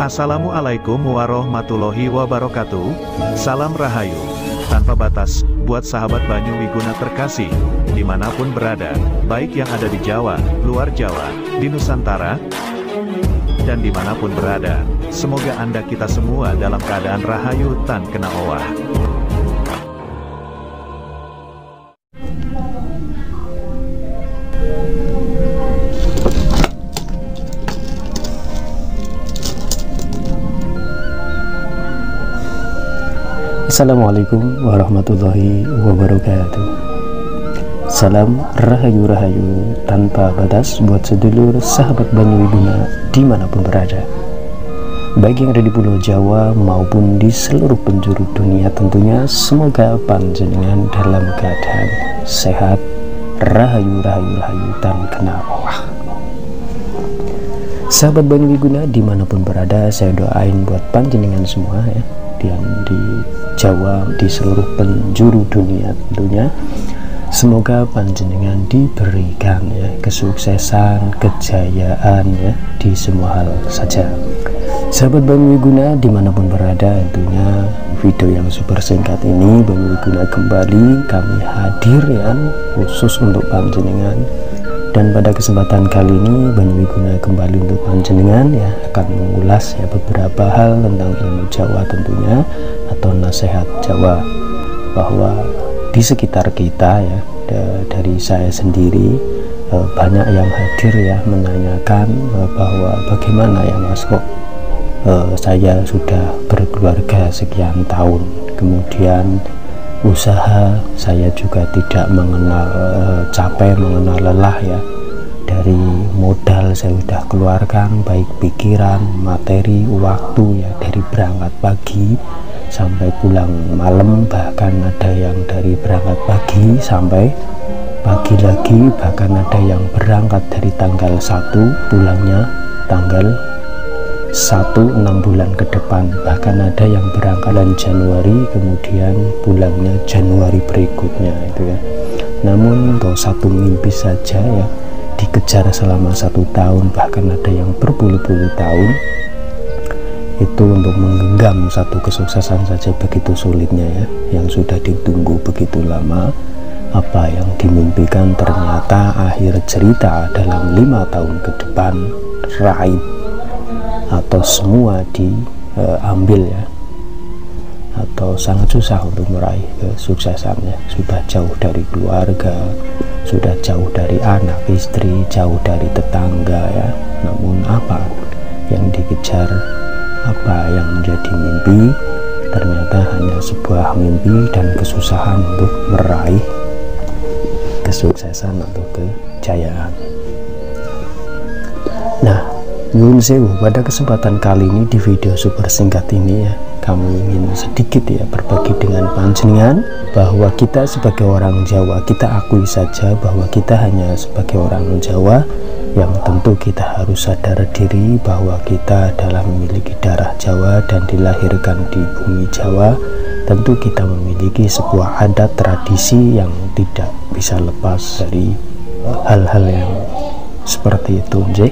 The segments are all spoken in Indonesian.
Assalamualaikum warahmatullahi wabarakatuh. Salam Rahayu tanpa batas buat sahabat Banyu Wiguna terkasih dimanapun berada, baik yang ada di Jawa, luar Jawa, di Nusantara, dan dimanapun berada. Semoga Anda kita semua dalam keadaan rahayu tan kena owah. Assalamualaikum warahmatullahi wabarakatuh. Salam rahayu-rahayu tanpa batas buat sedulur sahabat Banyu Wiguna dimanapun berada, baik yang ada di Pulau Jawa maupun di seluruh penjuru dunia. Tentunya semoga panjenengan dalam keadaan sehat, rahayu tan kena owah. Sahabat Banyu Wiguna dimanapun berada, saya doain buat panjenengan semua ya, yang di Jawa, di seluruh penjuru dunia tentunya. Semoga panjenengan diberikan ya kesuksesan, kejayaan ya di semua hal saja. Sahabat Banyu Wiguna dimanapun berada, tentunya video yang super singkat ini Banyu Wiguna kembali kami hadir ya khusus untuk panjenengan. Dan pada kesempatan kali ini Banyu Wiguna kembali untuk panjenengan ya akan mengulas ya beberapa hal tentang ilmu Jawa tentunya, atau nasihat Jawa, bahwa di sekitar kita ya, dari saya sendiri banyak yang hadir ya menanyakan bahwa bagaimana ya Mas kok saya sudah berkeluarga sekian tahun, kemudian usaha saya juga tidak mengenal capek, mengenal lelah ya. Dari modal saya sudah keluarkan, baik pikiran, materi, waktu ya, dari berangkat pagi sampai pulang malam, bahkan ada yang dari berangkat pagi sampai pagi lagi, bahkan ada yang berangkat dari tanggal 1 pulangnya tanggal 1 6 bulan ke depan, bahkan ada yang berangkatan Januari kemudian pulangnya Januari berikutnya itu ya. Namun untuk satu mimpi saja ya dikejar selama 1 tahun, bahkan ada yang berpuluh-puluh tahun, itu untuk menggenggam satu kesuksesan saja begitu sulitnya ya, yang sudah ditunggu begitu lama. Apa yang dimimpikan ternyata akhir cerita dalam 5 tahun ke depan raib atau semua diambil ya, atau sangat susah untuk meraih kesuksesannya. Sudah jauh dari keluarga, sudah jauh dari anak istri, jauh dari tetangga ya. Namun apa yang dikejar, apa yang menjadi mimpi ternyata hanya sebuah mimpi dan kesusahan untuk meraih kesuksesan atau kejayaan. Nah, Nyuwun sewu, pada kesempatan kali ini di video super singkat ini ya, kami ingin sedikit ya berbagi dengan panjenengan bahwa kita sebagai orang Jawa, kita akui saja bahwa kita hanya sebagai orang Jawa, yang tentu kita harus sadar diri bahwa kita adalah memiliki darah Jawa dan dilahirkan di bumi Jawa. Tentu kita memiliki sebuah adat tradisi yang tidak bisa lepas dari hal-hal yang seperti itu.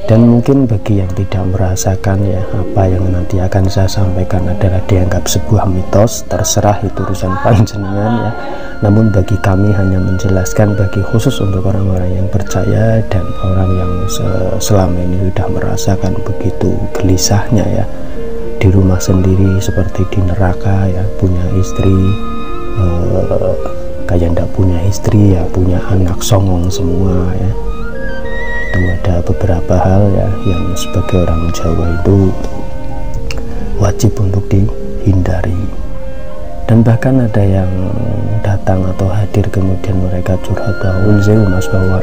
Dan mungkin bagi yang tidak merasakan ya, apa yang nanti akan saya sampaikan adalah dianggap sebuah mitos, terserah itu urusan panjenengan ya. Namun bagi kami hanya menjelaskan, bagi khusus untuk orang-orang yang percaya dan orang yang selama ini sudah merasakan begitu gelisahnya ya di rumah sendiri seperti di neraka ya, punya istri kayak ndak punya istri ya, punya anak songong semua ya. Itu ada beberapa hal ya yang sebagai orang Jawa itu wajib untuk dihindari. Dan bahkan ada yang datang atau hadir kemudian mereka curhat bahwa Mas, bahwa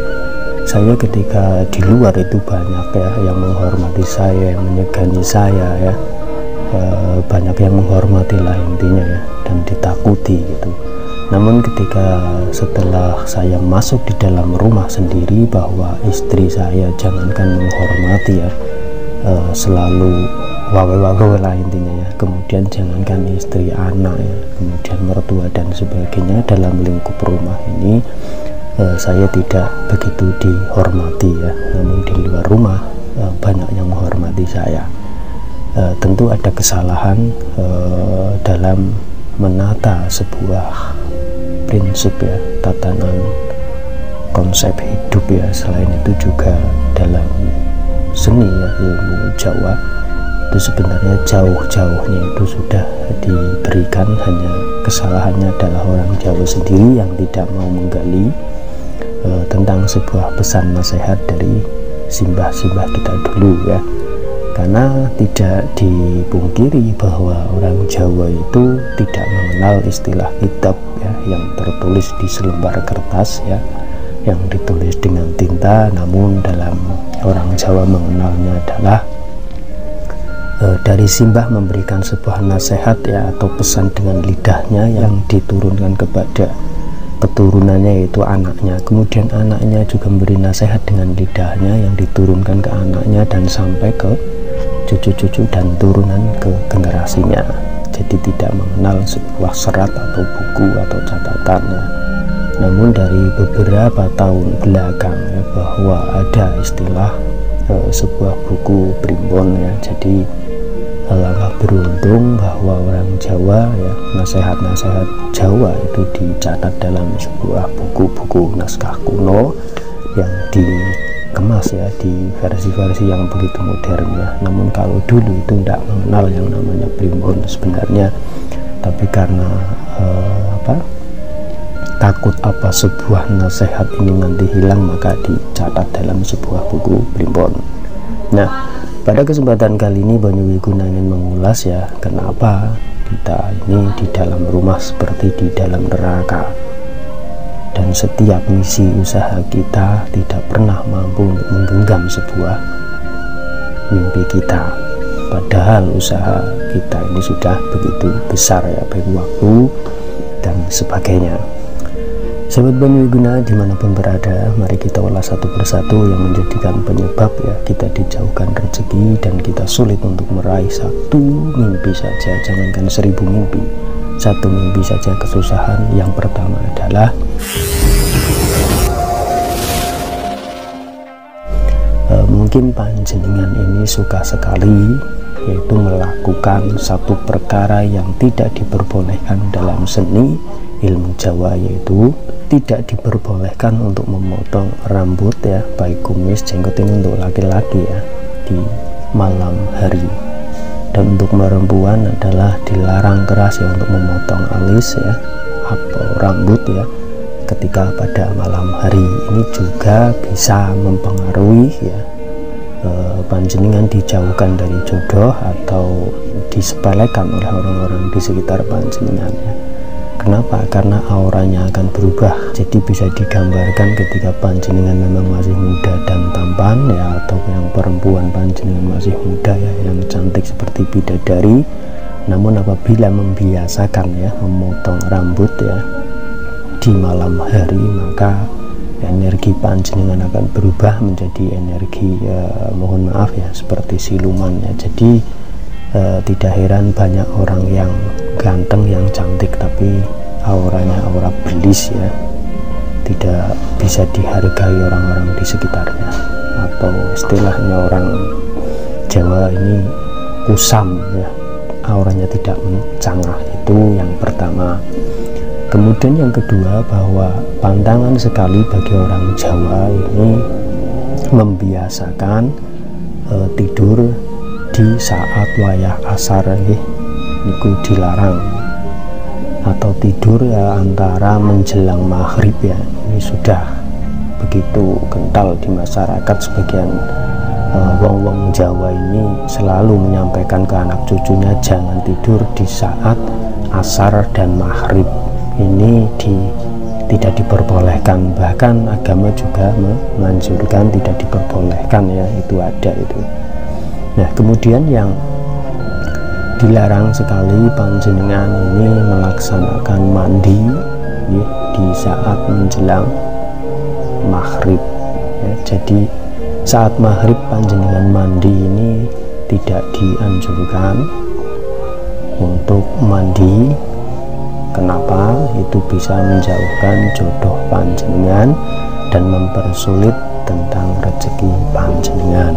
saya ketika di luar itu banyak ya yang menghormati saya, yang menyegani saya ya, banyak yang menghormati lah intinya ya, dan ditakuti gitu. Namun ketika setelah saya masuk di dalam rumah sendiri, bahwa istri saya jangankan menghormati ya, selalu wawe-wawe lah intinya ya, kemudian jangankan istri, anak ya, kemudian mertua dan sebagainya, dalam lingkup rumah ini saya tidak begitu dihormati ya. Namun di luar rumah banyak yang menghormati saya. tentu ada kesalahan dalam menata sebuah prinsip ya, tatanan konsep hidup ya. Selain itu juga dalam seni ya, ilmu Jawa itu sebenarnya jauh-jauhnya itu sudah diberikan, hanya kesalahannya adalah orang Jawa sendiri yang tidak mau menggali tentang sebuah pesan nasihat dari simbah-simbah kita dulu ya. Karena tidak dipungkiri bahwa orang Jawa itu tidak mengenal istilah kitab ya, yang tertulis di selembar kertas ya, yang ditulis dengan tinta, namun dalam orang Jawa mengenalnya adalah dari simbah memberikan sebuah nasihat ya, atau pesan dengan lidahnya yang diturunkan kepada keturunannya, yaitu anaknya. Kemudian anaknya juga memberi nasihat dengan lidahnya yang diturunkan ke anaknya dan sampai ke cucu-cucu dan turunan ke generasinya. Jadi tidak mengenal sebuah serat atau buku atau catatan ya. Namun dari beberapa tahun belakang ya, bahwa ada istilah sebuah buku primbon ya. Jadi alangkah beruntung bahwa orang Jawa ya, nasihat-nasihat Jawa itu dicatat dalam sebuah buku-buku naskah kuno yang dikemas ya di versi-versi yang begitu modern ya. Namun kalau dulu itu tidak mengenal yang namanya primbon sebenarnya, tapi karena takut apa sebuah nasihat ini nanti hilang, maka dicatat dalam sebuah buku primbon. Nah, pada kesempatan kali ini Banyu Wiguna ingin mengulas ya, kenapa kita ini di dalam rumah seperti di dalam neraka, dan setiap misi usaha kita tidak pernah mampu untuk menggenggam sebuah mimpi kita, padahal usaha kita ini sudah begitu besar ya, baik waktu dan sebagainya. Sahabat Banyu Wiguna dimanapun berada, mari kita ulas satu persatu yang menjadikan penyebab ya kita dijauhkan rezeki dan kita sulit untuk meraih satu mimpi saja, jangankan 1000 mimpi, satu mimpi saja kesusahan. Yang pertama adalah mungkin panjenengan ini suka sekali yaitu melakukan satu perkara yang tidak diperbolehkan dalam seni ilmu Jawa, yaitu tidak diperbolehkan untuk memotong rambut ya, baik kumis, jenggot ini untuk laki-laki ya, di malam hari. Dan untuk perempuan adalah dilarang keras ya untuk memotong alis ya atau rambut ya ketika pada malam hari. Ini juga bisa mempengaruhi ya, panjenengan dijauhkan dari jodoh atau disepelekan oleh orang-orang di sekitar panjenengan ya. Kenapa? Karena auranya akan berubah. Jadi bisa digambarkan ketika panjenengan memang masih muda dan tampan ya, atau yang perempuan panjenengan masih muda ya, yang cantik seperti bidadari, namun apabila membiasakan ya memotong rambut ya di malam hari, maka energi panjenengan akan berubah menjadi energi mohon maaf ya, seperti siluman ya. Jadi tidak heran banyak orang yang ganteng, yang cantik, tapi auranya aura belis ya, tidak bisa dihargai orang-orang di sekitarnya, atau istilahnya orang Jawa ini kusam ya, auranya tidak mencangah. Itu yang pertama. Kemudian yang kedua, bahwa pantangan sekali bagi orang Jawa ini membiasakan tidur di saat wayah asar itu dilarang, atau tidur ya antara menjelang maghrib ya. Ini sudah begitu kental di masyarakat. Sebagian wong-wong Jawa ini selalu menyampaikan ke anak cucunya jangan tidur di saat asar dan maghrib. Ini tidak diperbolehkan, bahkan agama juga menganjurkan tidak diperbolehkan ya, itu ada itu. Nah, kemudian yang dilarang sekali panjenengan ini melaksanakan mandi ya, di saat menjelang maghrib ya. Jadi saat maghrib panjenengan mandi ini tidak dianjurkan untuk mandi. Kenapa? Itu bisa menjauhkan jodoh panjenengan dan mempersulit tentang rezeki panjenengan.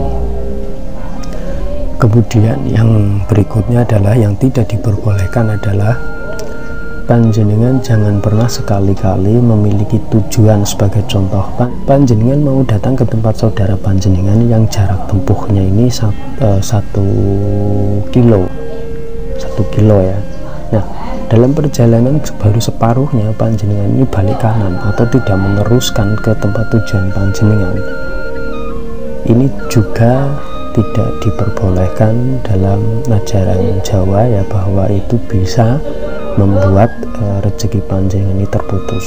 Kemudian yang berikutnya adalah yang tidak diperbolehkan adalah panjenengan jangan pernah sekali-kali memiliki tujuan. Sebagai contoh, panjenengan mau datang ke tempat saudara panjenengan yang jarak tempuhnya ini 1 kilo ya. Nah, dalam perjalanan baru separuhnya panjenengan ini balik kanan atau tidak meneruskan ke tempat tujuan panjenengan. Ini juga tidak diperbolehkan dalam ajaran Jawa ya, bahwa itu bisa membuat rezeki panjenengan ini terputus.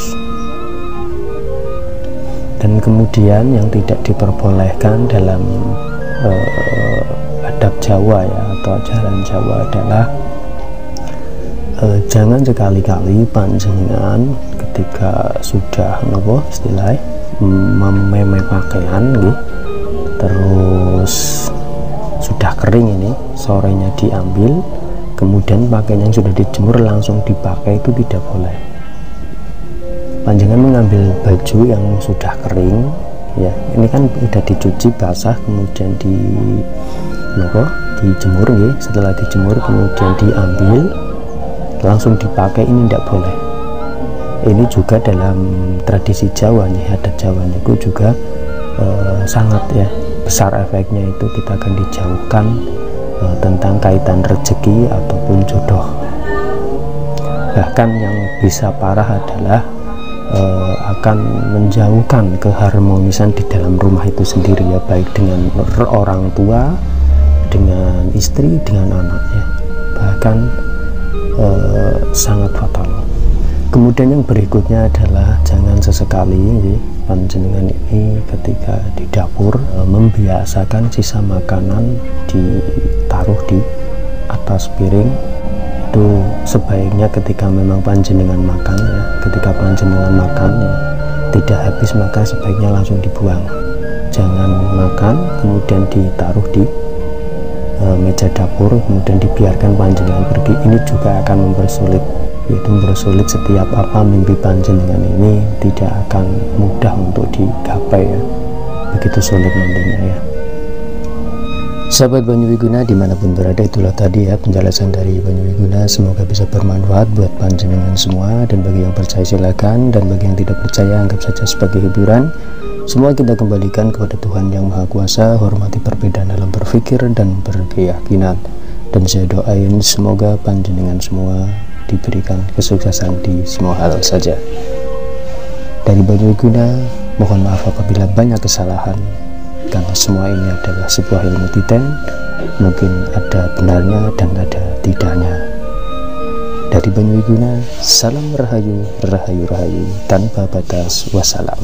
Dan kemudian yang tidak diperbolehkan dalam adab Jawa ya, atau ajaran Jawa adalah jangan sekali-kali panjenengan ketika sudah istilahnya mememe pakaian gitu, terus sudah kering ini, sorenya diambil, kemudian pakaian yang sudah dijemur langsung dipakai, itu tidak boleh. Panjenengan mengambil baju yang sudah kering ya, ini kan sudah dicuci basah, kemudian dijemur ya. Setelah dijemur kemudian diambil langsung dipakai, ini tidak boleh. Ini juga dalam tradisi Jawa nih, adat Jawa itu juga sangat ya besar efeknya, itu kita akan dijauhkan tentang kaitan rezeki ataupun jodoh. Bahkan yang bisa parah adalah akan menjauhkan keharmonisan di dalam rumah itu sendiri ya, baik dengan orang tua, dengan istri, dengan anak ya, bahkan sangat fatal. Kemudian yang berikutnya adalah jangan sesekali panjenengan ini ketika di dapur membiasakan sisa makanan ditaruh di atas piring. Itu sebaiknya ketika memang panjenengan makan ya, ketika panjenengan makan ya, tidak habis maka sebaiknya langsung dibuang. Jangan makan kemudian ditaruh di meja dapur kemudian dibiarkan panjenengan pergi. Ini juga akan mempersulit, yaitu mempersulit setiap apa mimpi panjenengan ini tidak akan mudah untuk digapai ya, begitu sulit nantinya ya. Sahabat Banyu Wiguna dimanapun berada, itulah tadi ya penjelasan dari Banyu Wiguna, semoga bisa bermanfaat buat panjenengan semua, dan bagi yang percaya silakan, dan bagi yang tidak percaya anggap saja sebagai hiburan. Semua kita kembalikan kepada Tuhan Yang Maha Kuasa, hormati perbedaan dalam berpikir dan berkeyakinan, dan saya doain semoga panjenengan semua diberikan kesuksesan di semua hal saja. Dari Banyu Wiguna, mohon maaf apabila banyak kesalahan, karena semua ini adalah sebuah ilmu titen, mungkin ada benarnya dan ada tidaknya. Dari Banyu Wiguna, salam rahayu, rahayu, rahayu tanpa batas, wassalam.